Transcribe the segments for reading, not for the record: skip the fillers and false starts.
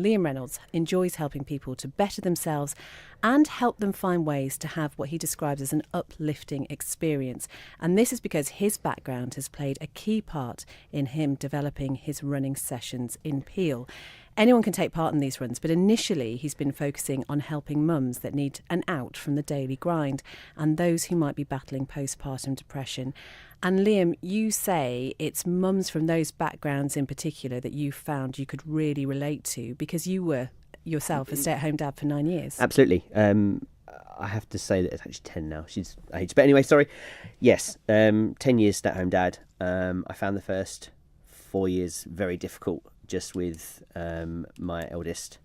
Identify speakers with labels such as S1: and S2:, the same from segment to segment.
S1: Liam Reynolds enjoys helping people to better themselves and help them find ways to have what he describes as an uplifting experience. And this is because his background has played a key part in him developing his running sessions in Peel. Anyone can take part in these runs, but initially he's been focusing on helping mums that need an out from the daily grind and those who might be battling postpartum depression. And Liam, you say it's mums from those backgrounds in particular that you found you could really relate to because you were yourself a stay-at-home dad for 9 years.
S2: Absolutely. I have to say that it's actually 10 now. She's aged. But anyway, sorry. Yes, 10 years stay-at-home dad. I found the first 4 years very difficult just with my eldest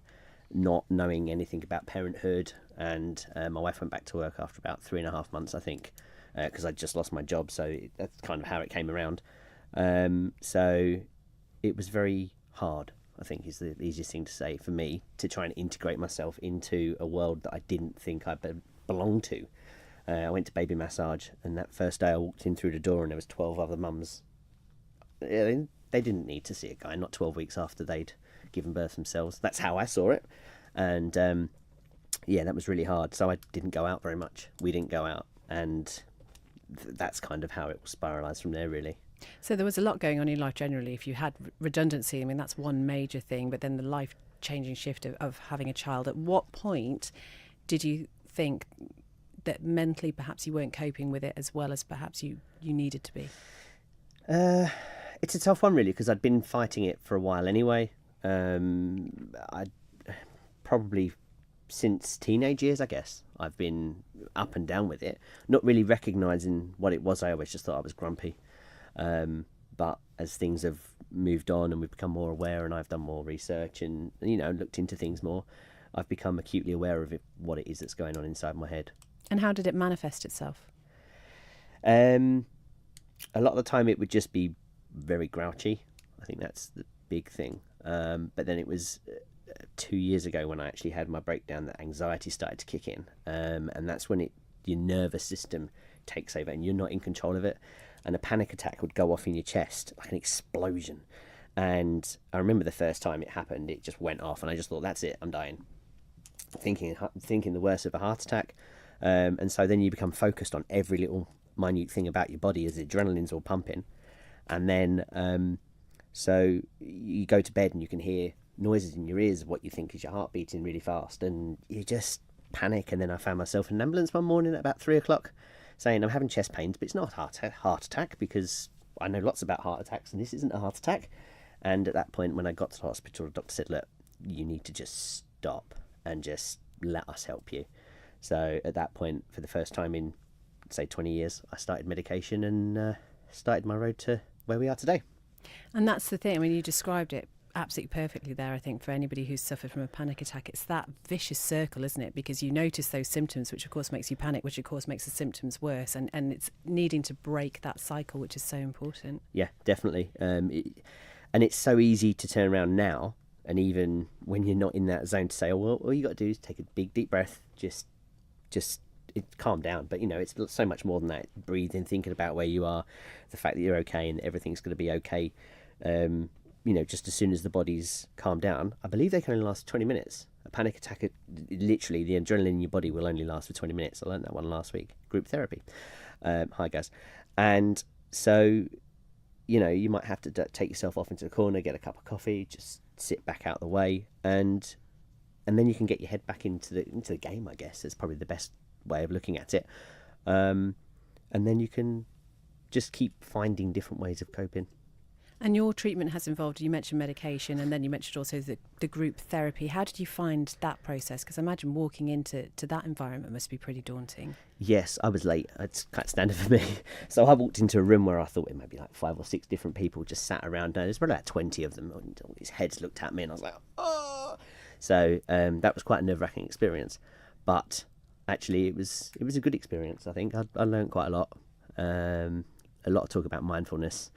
S2: not knowing anything about parenthood. And my wife went back to work after about 3.5 months, I think, because I'd just lost my job. So that's kind of how it came around. So it was very hard, I think, is the easiest thing to say for me, to try and integrate myself into a world that I didn't think I belonged to. I went to baby massage, and that first day I walked in through the door and there was 12 other mums. They didn't need to see a guy, not 12 weeks after they'd given birth themselves. That's how I saw it. And that was really hard. So I didn't go out very much. We didn't go out. And that's kind of how it spiralised from there, really.
S1: So there was a lot going on in life generally. If you had redundancy, I mean, that's one major thing, but then the life-changing shift of having a child. At what point did you think that mentally perhaps you weren't coping with it as well as perhaps you needed to be?
S2: It's a tough one, really, because I'd been fighting it for a while anyway. I'd probably since teenage years, I guess, I've been up and down with it, not really recognising what it was. I always just thought I was grumpy. But as things have moved on and we've become more aware, and I've done more research and looked into things more, I've become acutely aware of what it is that's going on inside my head.
S1: And how did it manifest itself?
S2: A lot of the time it would just be very grouchy. I think that's the big thing. But then it was 2 years ago when I actually had my breakdown that anxiety started to kick in. And that's when your nervous system takes over and you're not in control of it. And a panic attack would go off in your chest like an explosion. And I remember the first time it happened, it just went off and I just thought, that's it, I'm dying. Thinking the worst of a heart attack. And so then you become focused on every little minute thing about your body as the adrenaline's all pumping. And then so you go to bed and you can hear noises in your ears of what you think is your heart beating really fast, and you just panic. And then I found myself in an ambulance one morning at about 3 o'clock saying I'm having chest pains, but it's not a heart attack, because I know lots about heart attacks and this isn't a heart attack. And at that point, when I got to the hospital, the doctor said, look, you need to just stop and just let us help you. So at that point, for the first time in, say, 20 years, I started medication and started my road to where we are today.
S1: And that's the thing. I mean, you described it absolutely perfectly there, I think, for anybody who's suffered from a panic attack. It's that vicious circle, isn't it? Because you notice those symptoms, which of course makes you panic, which of course makes the symptoms worse, and it's needing to break that cycle, which is so important.
S2: Yeah, definitely. And it's so easy to turn around now, and even when you're not in that zone, to say, oh, well, all you got to do is take a big deep breath, just calm down. But it's so much more than that. Breathing, thinking about where you are, the fact that you're okay and everything's going to be okay. Just as soon as the body's calmed down, I believe they can only last 20 minutes. A panic attack, literally, the adrenaline in your body will only last for 20 minutes. I learned that one last week. Group therapy. Hi, guys. And so, you might have to take yourself off into the corner, get a cup of coffee, just sit back out the way, and then you can get your head back into the game, I guess. It's probably the best way of looking at it. And then you can just keep finding different ways of coping.
S1: And your treatment has involved, you mentioned medication, and then you mentioned also the group therapy. How did you find that process? Because I imagine walking into that environment must be pretty daunting.
S2: Yes, I was late. It's quite standard for me. So I walked into a room where I thought it might be like 5 or 6 different people just sat around. There's probably about 20 of them. And all these heads looked at me and I was like, oh! So that was quite a nerve-wracking experience. But actually it was a good experience, I think. I learned quite a lot. A lot of talk about mindfulness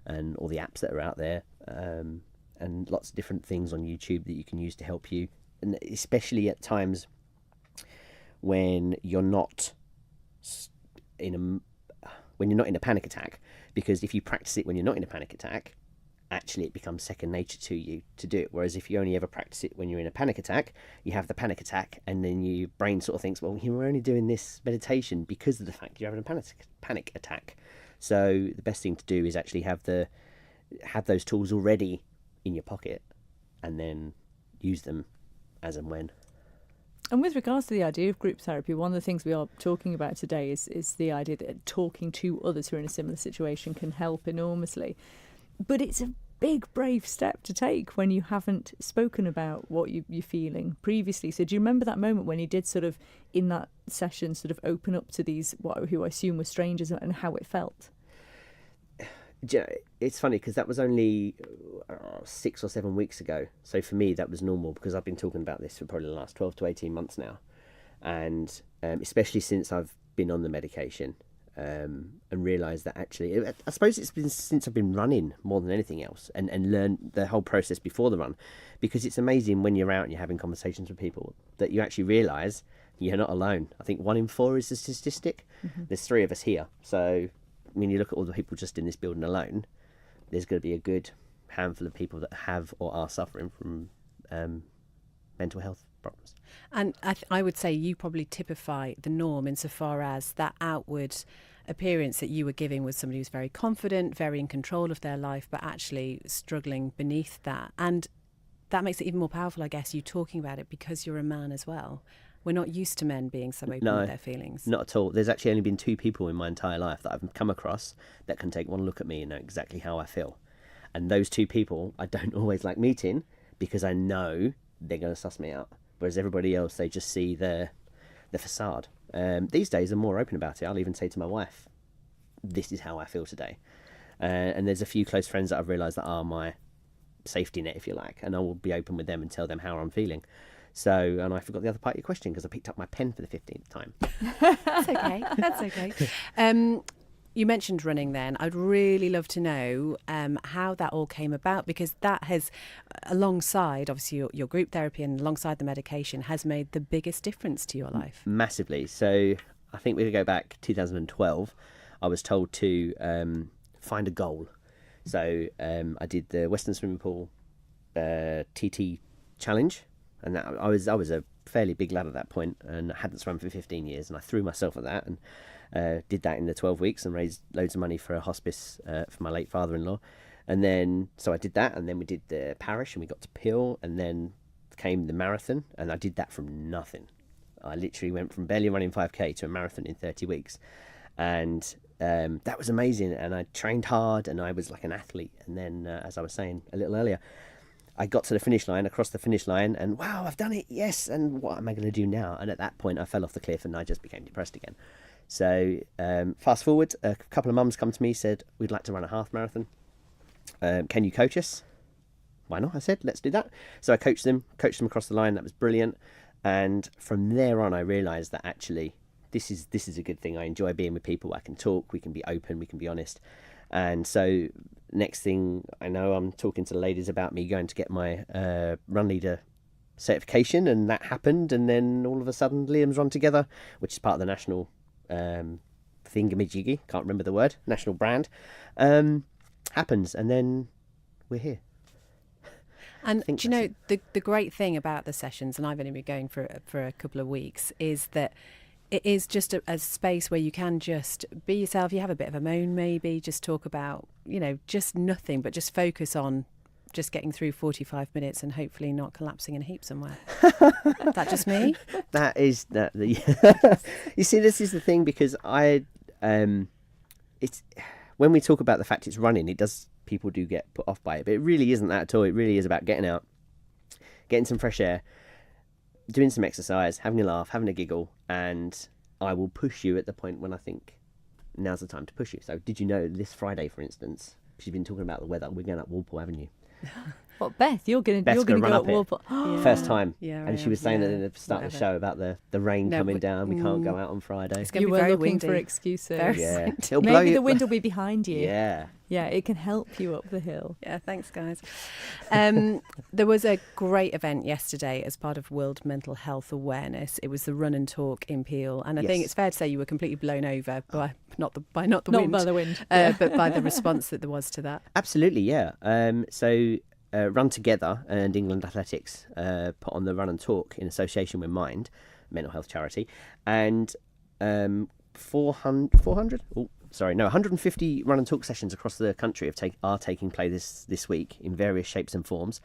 S2: and all the apps that are out there, and lots of different things on YouTube that you can use to help you, and especially at times when you're not in a panic attack, because if you practice it when you're not in a panic attack actually it becomes second nature to you to do it. Whereas if you only ever practice it when you're in a panic attack, you have the panic attack, and then your brain sort of thinks, well, you were only doing this meditation because of the fact you're having a panic attack. So the best thing to do is actually have those tools already in your pocket, and then use them as and when.
S3: And with regards to the idea of group therapy, one of the things we are talking about today is the idea that talking to others who are in a similar situation can help enormously. But it's a big, brave step to take when you haven't spoken about what you're feeling previously. So do you remember that moment when you did sort of, in that session, sort of open up to these, who I assume were strangers, and how it felt?
S2: It's funny because that was only 6 or 7 weeks ago. So for me, that was normal because I've been talking about this for probably the last 12 to 18 months now. And especially since I've been on the medication, and realised that actually, I suppose it's been since I've been running more than anything else, and learned the whole process before the run, because it's amazing when you're out and you're having conversations with people that you actually realise you're not alone. I think 1 in 4 is the statistic. Mm-hmm. There's 3 of us here. So when you look at all the people just in this building alone, there's going to be a good handful of people that have or are suffering from mental health problems.
S1: And I would say you probably typify the norm insofar as that outward appearance that you were giving was somebody who's very confident, very in control of their life, but actually struggling beneath that. And that makes it even more powerful, I guess, you talking about it because you're a man as well. We're not used to men being so open with their feelings.
S2: Not at all. There's actually only been 2 people in my entire life that I've come across that can take one look at me and know exactly how I feel. And those 2 people I don't always like meeting because I know they're going to suss me out. Whereas everybody else, they just see the facade. These days I'm more open about it. I'll even say to my wife, this is how I feel today. And there's a few close friends that I've realised that are my safety net, if you like. And I will be open with them and tell them how I'm feeling. So, and I forgot the other part of your question because I picked up my pen for the 15th time.
S1: That's okay. That's okay. You mentioned running then. I'd really love to know how that all came about, because that has, alongside obviously your group therapy and alongside the medication, has made the biggest difference to your life.
S2: Massively. So I think we could go back 2012. I was told to find a goal. So I did the Western Swimming Pool TT challenge. And that, I was a fairly big lad at that point, and I hadn't swum for 15 years, and I threw myself at that and did that in the 12 weeks and raised loads of money for a hospice for my late father-in-law. And then, so I did that, and then we did the parish, and we got to Peel, and then came the marathon, and I did that from nothing. I literally went from barely running 5k to a marathon in 30 weeks. And that was amazing, and I trained hard, and I was like an athlete. And then, as I was saying a little earlier, I got to the finish line, across the finish line, and wow, I've done it, yes, and what am I going to do now? And at that point, I fell off the cliff and I just became depressed again. So fast forward, a couple of mums come to me, said, we'd like to run a half marathon. Can you coach us? Why not? I said, let's do that. So I coached them across the line. That was brilliant. And from there on, I realised that actually this is a good thing. I enjoy being with people. I can talk, we can be open, we can be honest. And so next thing I know, I'm talking to the ladies about me going to get my run leader certification, and that happened. And then all of a sudden, Liam's Run Together, which is part of the national thingamajiggy, can't remember the word, national brand, happens, and then we're here.
S1: And do you know, the great thing about the sessions, and I've only been going for a couple of weeks, is that it is just a space where you can just be yourself. You have a bit of a moan, maybe, just talk about, just nothing, but just focus on just getting through 45 minutes and hopefully not collapsing in a heap somewhere. Is that just me?
S2: That is that. You see, this is the thing, because it's when we talk about the fact it's running, people do get put off by it, but it really isn't that at all. It really is about getting out, getting some fresh air, doing some exercise, having a laugh, having a giggle, and I will push you at the point when I think now's the time to push you. So did you know this Friday, for instance, she's been talking about the weather, we're going up Walpole Avenue.
S3: Well, Beth, you're gonna
S2: Beth's
S3: go
S2: gonna
S3: up
S2: run up
S3: Walpole.
S1: Yeah.
S2: First time.
S1: Yeah,
S2: And
S1: I
S2: she was saying
S1: am.
S2: that at the start of the
S1: Whatever.
S2: show about the rain
S1: No,
S2: coming
S1: but-
S2: down. We can't go out on Friday.
S1: It's going
S3: You
S1: to be
S3: were
S1: very
S3: looking
S1: windy.
S3: for excuses.
S1: Very
S2: Yeah.
S1: windy.
S2: It'll blow
S3: Maybe
S2: you.
S3: the wind will be behind you.
S2: Yeah.
S3: Yeah, it can help you up the hill.
S1: Yeah, thanks, guys. There was a great event yesterday as part of World Mental Health Awareness. It was the Run and Talk in Peel, and I think
S2: Yes.
S1: it's fair to say you were completely blown over by not the wind,
S3: Not by the wind.
S1: but by the response that there was to that.
S2: Absolutely, yeah. So Run Together and England Athletics put on the Run and Talk in association with Mind, mental health charity, and 150 Run and Talk sessions across the country are taking place this week in various shapes and forms.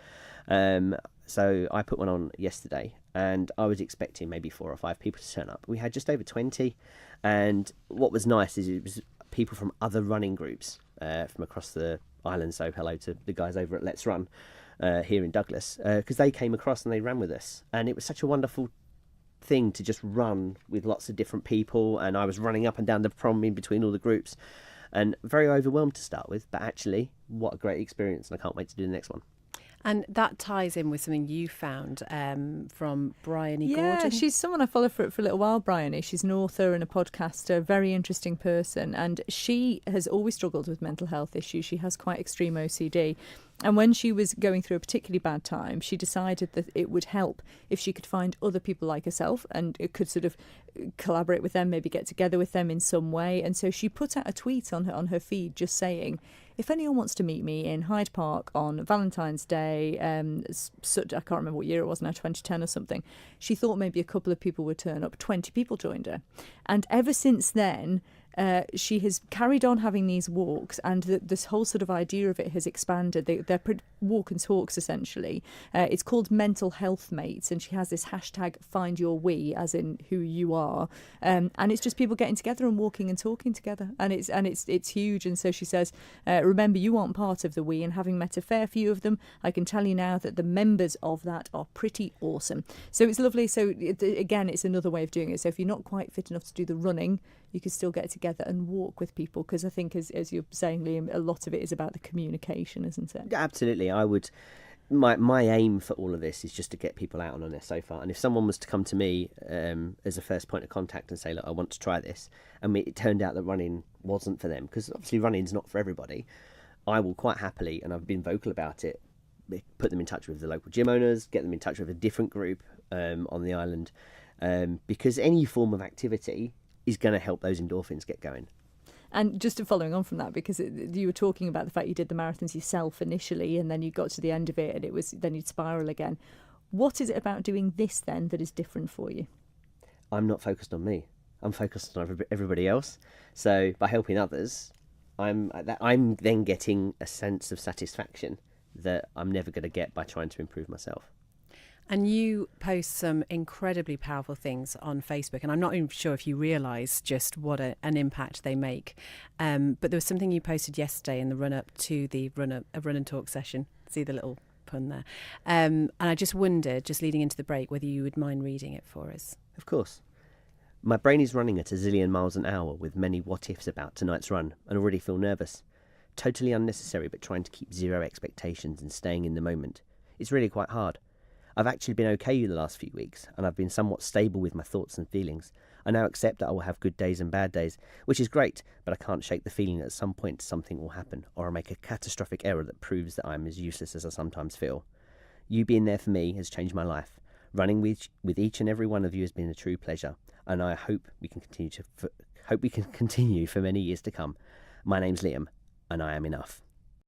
S2: So I put one on yesterday, and I was expecting maybe 4 or 5 people to turn up. We had just over 20, and what was nice is it was people from other running groups from across the island. So hello to the guys over at Let's Run here in Douglas, because they came across and they ran with us, and it was such a wonderful thing to just run with lots of different people. And I was running up and down the prom in between all the groups, and very overwhelmed to start with, but actually what a great experience, and I can't wait to do the next one.
S1: And that ties in with something you found from Bryony
S3: Yeah,
S1: Gordon.
S3: she's someone I followed for a little while, Bryony. She's an author and a podcaster, very interesting person. And she has always struggled with mental health issues. She has quite extreme OCD. And when she was going through a particularly bad time, she decided that it would help if she could find other people like herself and it could sort of collaborate with them, maybe get together with them in some way. And so she put out a tweet on her feed just saying, if anyone wants to meet me in Hyde Park on Valentine's Day, I can't remember what year it was now, 2010 or something, she thought maybe a couple of people would turn up. 20 people joined her. And ever since then, she has carried on having these walks, and this whole sort of idea of it has expanded. They're walk and talks, essentially. It's called Mental Health Mates, and she has this hashtag Find Your We, as in who you are, and it's just people getting together and walking and talking together, and it's huge. And so she says, remember, you aren't part of the we, and having met a fair few of them, I can tell you now that the members of that are pretty awesome. So it's lovely. So again, it's another way of doing it. So if you're not quite fit enough to do the running, you can still get together and walk with people, because I think, as you're saying, Liam, a lot of it is about the communication, isn't it?
S2: Absolutely. I would. My aim for all of this is just to get people out on their sofa. And if someone was to come to me as a first point of contact and say, look, I want to try this, and it turned out that running wasn't for them, because obviously running's not for everybody, I will quite happily, and I've been vocal about it, put them in touch with the local gym owners, get them in touch with a different group on the island, because any form of activity is going to help those endorphins get going.
S3: And just following on from that, because you were talking about the fact you did the marathons yourself initially, and then you got to the end of it, and then you'd spiral again. What is it about doing this then that is different for you?
S2: I'm not focused on me. I'm focused on everybody else. So by helping others, I'm then getting a sense of satisfaction that I'm never going to get by trying to improve myself.
S1: And you post some incredibly powerful things on Facebook, and I'm not even sure if you realise just what an impact they make. But there was something you posted yesterday in the run-up to the Run and Talk session. See the little pun there. And I just wondered, just leading into the break, whether you would mind reading it for us.
S2: Of course. My brain is running at a zillion miles an hour with many what-ifs about tonight's run, and already feel nervous. Totally unnecessary, but trying to keep zero expectations and staying in the moment. It's really quite hard. I've actually been okay the last few weeks, and I've been somewhat stable with my thoughts and feelings. I now accept that I will have good days and bad days, which is great, but I can't shake the feeling that at some point something will happen, or I'll make a catastrophic error that proves that I'm as useless as I sometimes feel. You being there for me has changed my life. Running with each and every one of you has been a true pleasure, and I hope we can continue for many years to come. My name's Liam, and I am enough.